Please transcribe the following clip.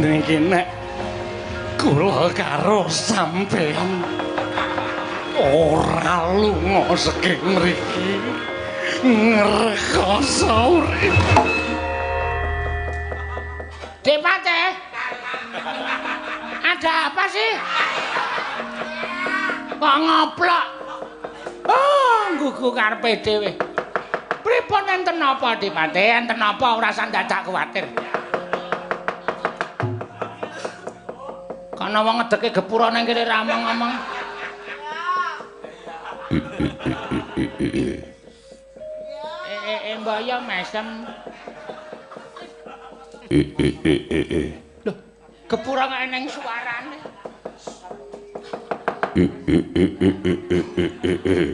niki nek kula karo sampeyan ora lunga saking mriki ngrekoso urip. Depate. Ada apa sih? Kok ngoplok? Oh, nggugu karepe dhewe. Pripun enten napa, Dipate? Enten napa ora usah dadak kuwatir. Kana wong ngedeke gepura nang kene ra ngomong. Mbak ya mesem. Loh, gepura kok eneng suarane.